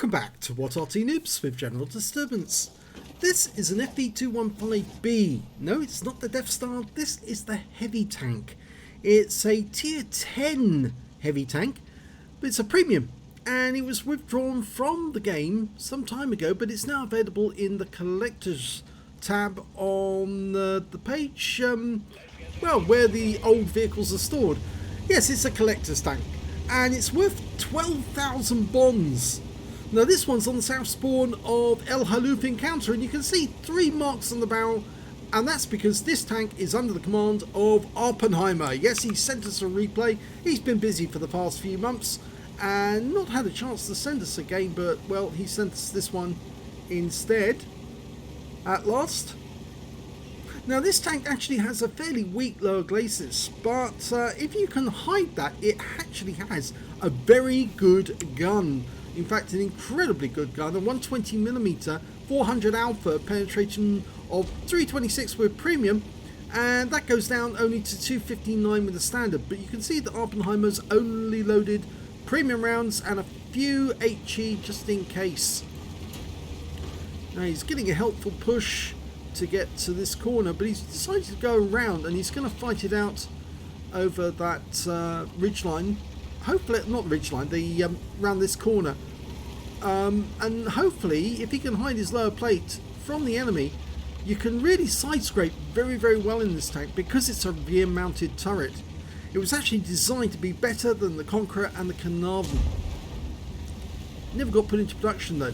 Welcome back to What RT Noobs with General Disturbance. This is an FV215B. No, it's not the Death Star, this is the heavy tank. It's a tier 10 heavy tank, but it's a premium. And it was withdrawn from the game some time ago, but it's now available in the Collectors tab on the page, well, where the old vehicles are stored. Yes, it's a Collector's tank, and it's worth 12,000 bonds. Now this one's on the south spawn of El Haluf Encounter, and you can see 3 marks on the barrel, and that's because this tank is under the command of Oppenheimer. Yes, he sent us a replay. He's been busy for the past few months and not had a chance to send us a game, but well, he sent us this one instead at last. Now this tank actually has a fairly weak lower glacis, but if you can hide that, it actually has a very good gun. In fact, an incredibly good gun, a 120mm 400 alpha penetration of 326 with premium, and that goes down only to 259 with the standard. But you can see that Oppenheimer's only loaded premium rounds and a few HE just in case. Now he's getting a helpful push to get to this corner, but he's decided to go around and he's going to fight it out over that ridge line. Hopefully, not ridge line, the around this corner, and hopefully if he can hide his lower plate from the enemy, you can really side scrape very well in this tank, because it's a rear mounted turret. It was actually designed to be better than the Conqueror and the Carnarvon. Never got put into production though.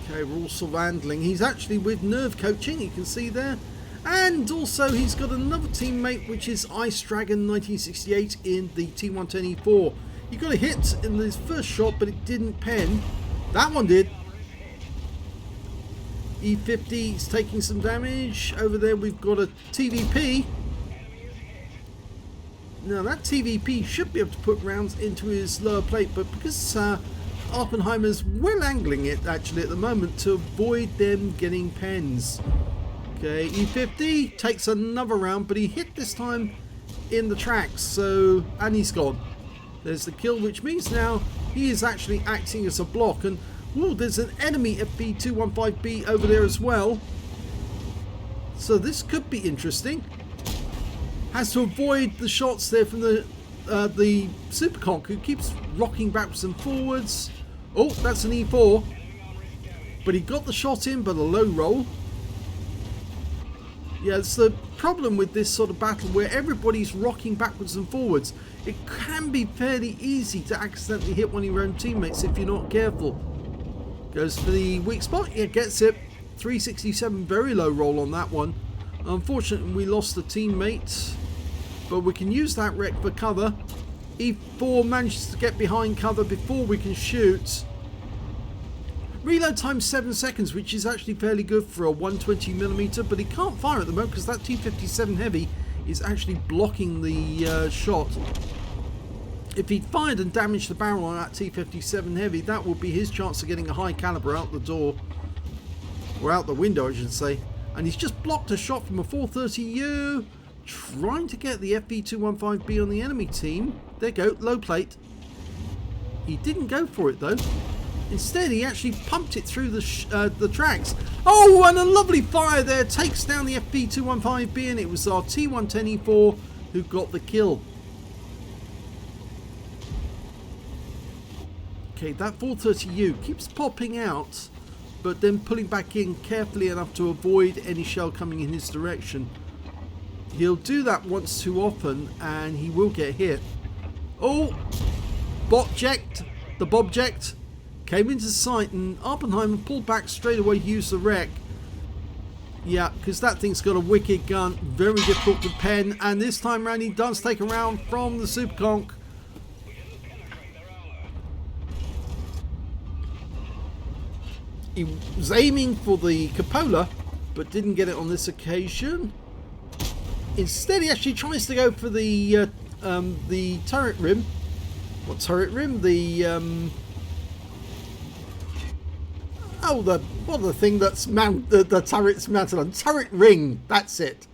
Okay, we're also handling. He's actually with nerve coaching, you can see there. And also he's got another teammate, which is Ice Dragon 1968 in the T110E4. He got a hit in his first shot, but it didn't pen. That one did. E50 is taking some damage. Over there we've got a TVP. Now that TVP should be able to put rounds into his lower plate, but because Oppenheimer's well angling it actually at the moment to avoid them getting pens. Okay, E50 takes another round, but he hit this time in the tracks, so, and he's gone. There's the kill, which means now he is actually acting as a block. And ooh, there's an enemy FV215B over there as well, so this could be interesting. Has to avoid the shots there from the Superconk, who keeps rocking backwards and forwards. Oh, that's an E4, but he got the shot in, but a low roll. Yeah, it's the problem with this sort of battle where everybody's rocking backwards and forwards. It can be fairly easy to accidentally hit one of your own teammates if you're not careful. Goes for the weak spot, yeah, gets it. 367, very low roll on that one. Unfortunately, we lost the teammate, but we can use that wreck for cover. E4 manages to get behind cover before we can shoot. Reload time 7 seconds, which is actually fairly good for a 120mm, but he can't fire at the moment because that T57 heavy is actually blocking the shot. If he'd fired and damaged the barrel on that T57 heavy, that would be his chance of getting a high caliber out the door, or out the window I should say. And he's just blocked a shot from a 430U, trying to get the FV215B on the enemy team. There you go, low plate. He didn't go for it though. Instead, he actually pumped it through the tracks. Oh, and a lovely fire there takes down the FV215B, and it was our T110E4 who got the kill. Okay, that 430U keeps popping out, but then pulling back in carefully enough to avoid any shell coming in his direction. He'll do that once too often, and he will get hit. Oh, botject, the bobject came into sight, and Oppenheimer pulled back straight away to use the wreck. Yeah, because that thing's got a wicked gun, very difficult to pen, and this time round he does take a round from the Superconk. He was aiming for the cupola, but didn't get it on this occasion. Instead, he actually tries to go for the turret rim. What turret rim? The oh, the thing that's the turret's mounted on. Turret ring, that's it.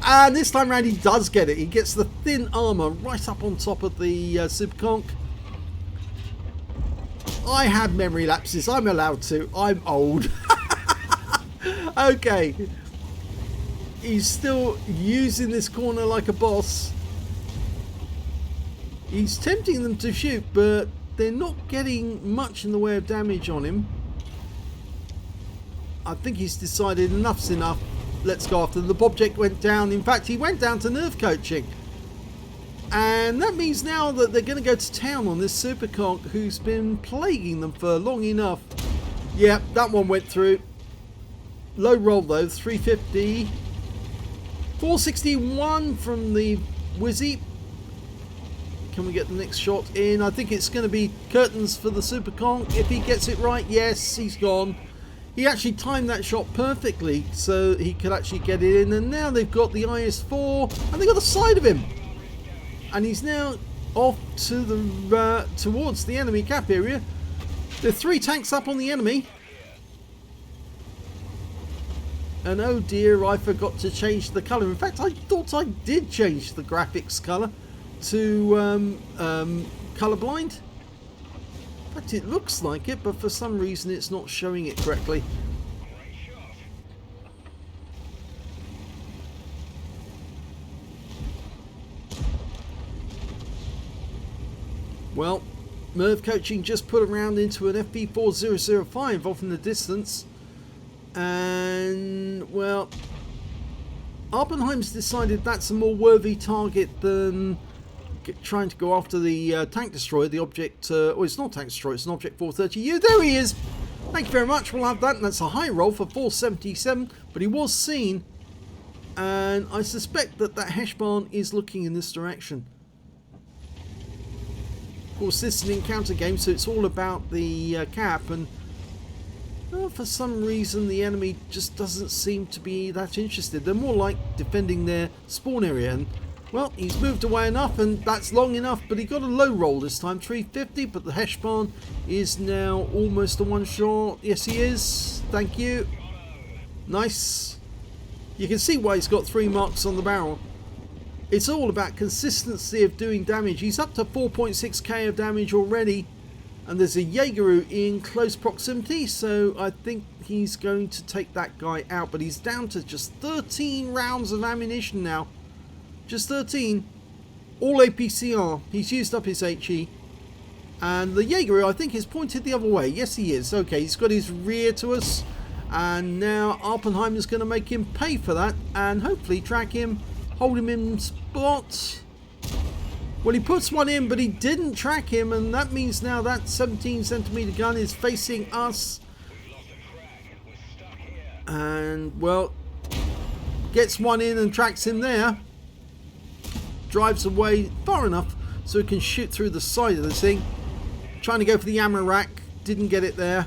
And this time round he does get it. He gets the thin armour right up on top of the Superconk. I have memory lapses. I'm allowed to. I'm old. Okay. He's still using this corner like a boss. He's tempting them to shoot, but they're not getting much in the way of damage on him. I think he's decided enough's enough. Let's go after them. The Bobject went down. In fact, he went down to nerve coaching. And that means now that they're going to go to town on this Superconch who's been plaguing them for long enough. Yeah, that one went through. Low roll though, 350. 461 from the Wizzy. Can we get the next shot in? I think it's going to be curtains for the Superconch. If he gets it right, yes, he's gone. He actually timed that shot perfectly so he could actually get it in. And now they've got the IS-4 and they've got the side of him. And he's now off to the towards the enemy cap area. There are 3 tanks up on the enemy. And oh dear, I forgot to change the colour. In fact, I thought I did change the graphics colour to colourblind. In fact, it looks like it, but for some reason it's not showing it correctly. Well, Merv Coaching just put a round into an FP4005 off in the distance. And, well, Oppenheim's decided that's a more worthy target than trying to go after the tank destroyer, the object, oh, it's not tank destroyer, it's an object 430U. There he is! Thank you very much, we'll have that, and that's a high roll for 477, but he was seen, and I suspect that that Heshbarn is looking in this direction. Of course, this is an encounter game, so it's all about the cap, and well, for some reason the enemy just doesn't seem to be that interested. They're more like defending their spawn area, and well, he's moved away enough, and that's long enough, but he got a low roll this time, 350, but the Heshbarn is now almost a one shot. Yes, he is. Thank you. Nice. You can see why he's got 3 marks on the barrel. It's all about consistency of doing damage. He's up to 4.6k of damage already, and there's a Jaegeru in close proximity, so I think he's going to take that guy out, but he's down to just 13 rounds of ammunition now. Just 13. All APCR. He's used up his HE. And the Jaegeru, I think, is pointed the other way. Yes, he is. Okay, he's got his rear to us. And now Oppenheim is going to make him pay for that. And hopefully track him, hold him in spot. Well, he puts one in, but he didn't track him. And that means now that 17cm gun is facing us. And, well, gets one in and tracks him there. Drives away far enough so he can shoot through the side of this thing. Trying to go for the ammo rack, didn't get it there.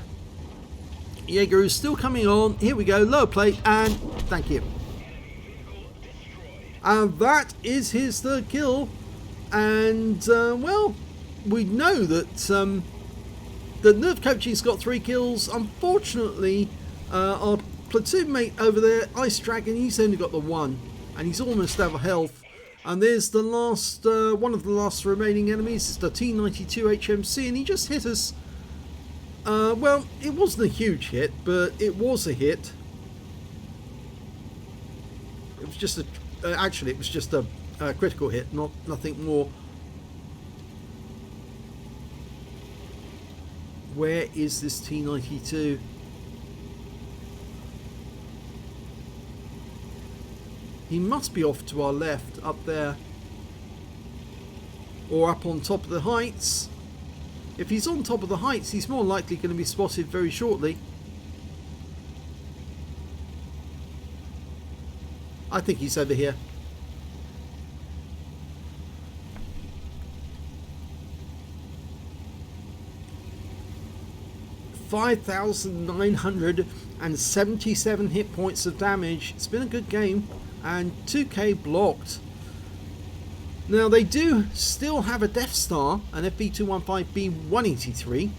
Jaegeru is still coming on. Here we go, lower plate, and thank you. And that is his 3rd kill. And well, we know that that Nerve Coaching's got 3 kills. Unfortunately, our platoon mate over there, Ice Dragon, he's only got the 1, and he's almost out of health. And there's the last, one of the last remaining enemies. It's the T-92 HMC, and he just hit us. Well, it wasn't a huge hit, but it was a hit. It was just a, actually, it was just a critical hit, nothing more. Where is this T-92? He must be off to our left, up there. Or up on top of the heights. If he's on top of the heights, he's more likely going to be spotted very shortly. I think he's over here. $5,977 hit points of damage. It's been a good game. And 2k blocked. Now they do still have a Death Star, an FP215B183,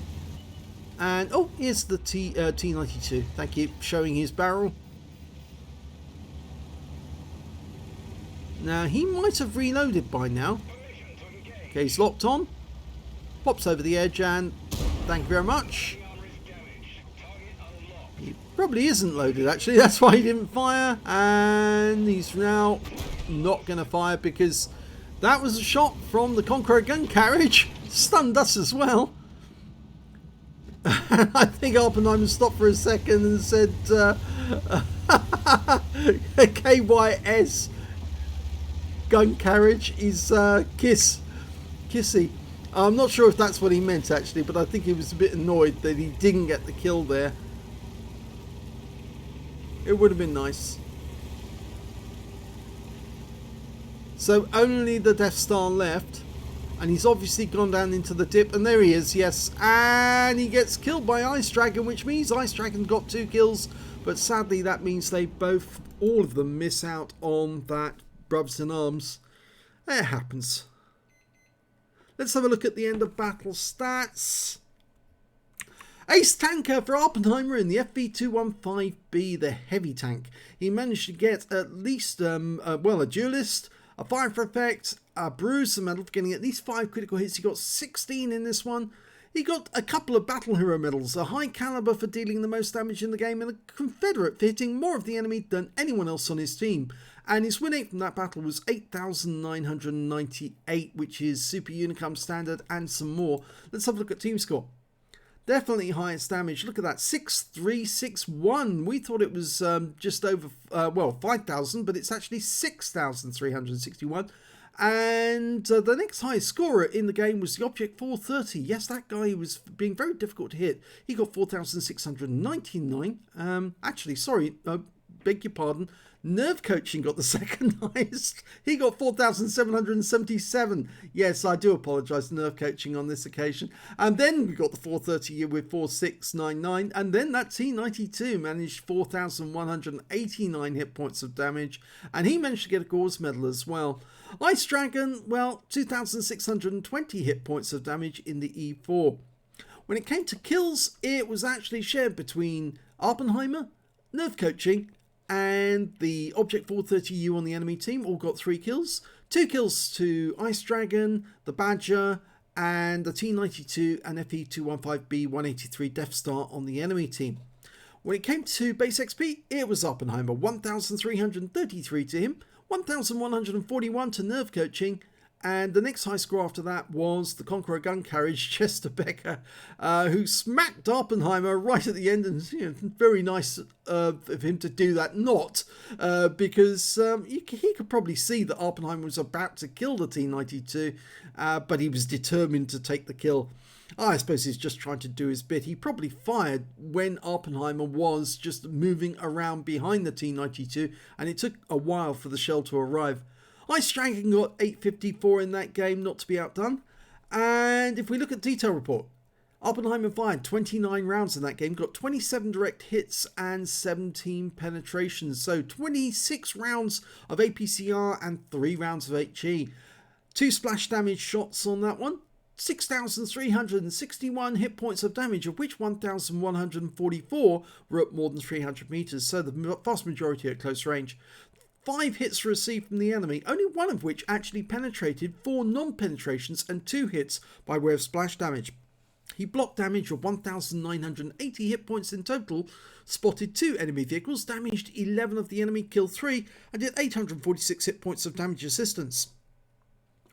and oh, here's the T92. Thank you, showing his barrel. Now he might have reloaded by now. Okay, he's locked on, pops over the edge, and Thank you very much. He probably isn't loaded, actually. That's why he didn't fire. And he's now not going to fire because that was a shot from the Conqueror gun carriage. Stunned us as well. I think Oppenheimer stopped for a second and said KYS gun carriage is kissy. I'm not sure if that's what he meant actually, but I think he was a bit annoyed that he didn't get the kill there. It would have been nice. So only the Death Star left. And he's obviously gone down into the dip. And there he is, yes. And he gets killed by Ice Dragon, which means Ice Dragon got 2 kills. But sadly, that means they both, all of them, miss out on that Brothers in Arms. It happens. Let's have a look at the end of battle stats. Ace tanker for Oppenheimer in the FV215B, the heavy tank. He managed to get at least, well, a duelist, a fire for effect, a bruise, a medal for getting at least 5 critical hits. He got 16 in this one. He got a couple of battle hero medals, a high caliber for dealing the most damage in the game, and a Confederate for hitting more of the enemy than anyone else on his team. And his win rate from that battle was 8,998, which is Super Unicum standard and some more. Let's have a look at team score. Definitely highest damage. Look at that, 6,361. We thought it was just over, well, 5,000, but it's actually 6,361. And the next highest scorer in the game was the Object 430. Yes, that guy was being very difficult to hit. He got 4,699. Actually, sorry, beg your pardon. Nerve Coaching got the second highest. He got 4,777. Yes, I do apologise to Nerve Coaching on this occasion. And then we got the 430 with 4,699. And then that T92 managed 4,189 hit points of damage. And he managed to get a Gauze medal as well. Ice Dragon, well, 2,620 hit points of damage in the E4. When it came to kills, it was actually shared between Oppenheimer, Nerve Coaching, and the Object 430U on the enemy team. All got 3 kills. 2 kills to Ice Dragon, the Badger, and the T92 and FE215B 183 Death Star on the enemy team. When it came to base XP, it was Oppenheimer, 1,333 to him, 1,141 to Nerve Coaching, and the next high score after that was the Conqueror gun carriage, Chester Becker, who smacked Oppenheimer right at the end. And very nice of him to do that, because he could probably see that Oppenheimer was about to kill the T92, but he was determined to take the kill. I suppose he's just trying to do his bit. He probably fired when Oppenheimer was just moving around behind the T92, and it took a while for the shell to arrive. Ice Dragon got 854 in that game, not to be outdone. And if we look at detail report, Oppenheimer fired 29 rounds in that game, got 27 direct hits and 17 penetrations. So 26 rounds of APCR and 3 rounds of HE. 2 splash damage shots on that one. 6,361 hit points of damage, of which 1,144 were at more than 300 meters. So the vast majority at close range. 5 hits received from the enemy, only one of which actually penetrated, 4 non-penetrations and 2 hits by way of splash damage. He blocked damage of 1,980 hit points in total, spotted 2 enemy vehicles, damaged 11 of the enemy, killed 3, and did 846 hit points of damage assistance.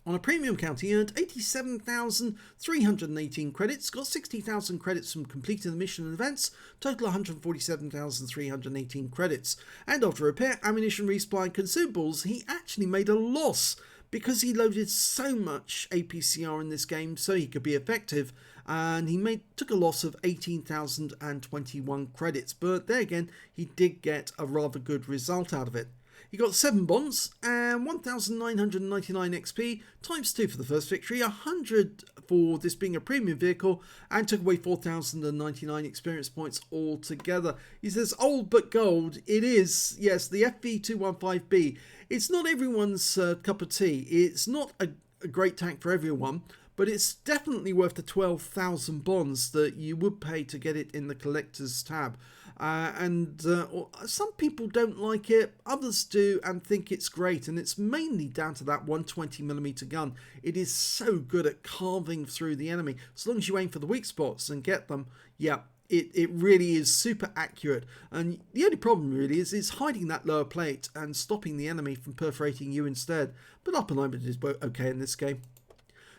On a premium count, he earned 87,318 credits, got 60,000 credits from completing the mission and events, total 147,318 credits. And after repair, ammunition, resupply and consumables, he actually made a loss because he loaded so much APCR in this game so he could be effective, and he took a loss of 18,021 credits. But there again, he did get a rather good result out of it. He got 7 bonds and 1,999 XP, times 2 for the first victory, 100 for this being a premium vehicle, and took away 4,099 experience points altogether. He says, old but gold. It is, yes, the FV215B. It's not everyone's cup of tea. It's not a great tank for everyone, but it's definitely worth the 12,000 bonds that you would pay to get it in the collector's tab. Some people don't like it, others do and think it's great, and it's mainly down to that 120mm gun. It is so good at carving through the enemy. As long as you aim for the weak spots and get them, yeah, it really is super accurate. And the only problem really is hiding that lower plate and stopping the enemy from perforating you instead. But Oppenheimer is okay in this game.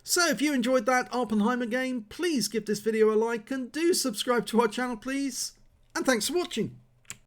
So if you enjoyed that Oppenheimer game, please give this video a like and do subscribe to our channel, please. And thanks for watching.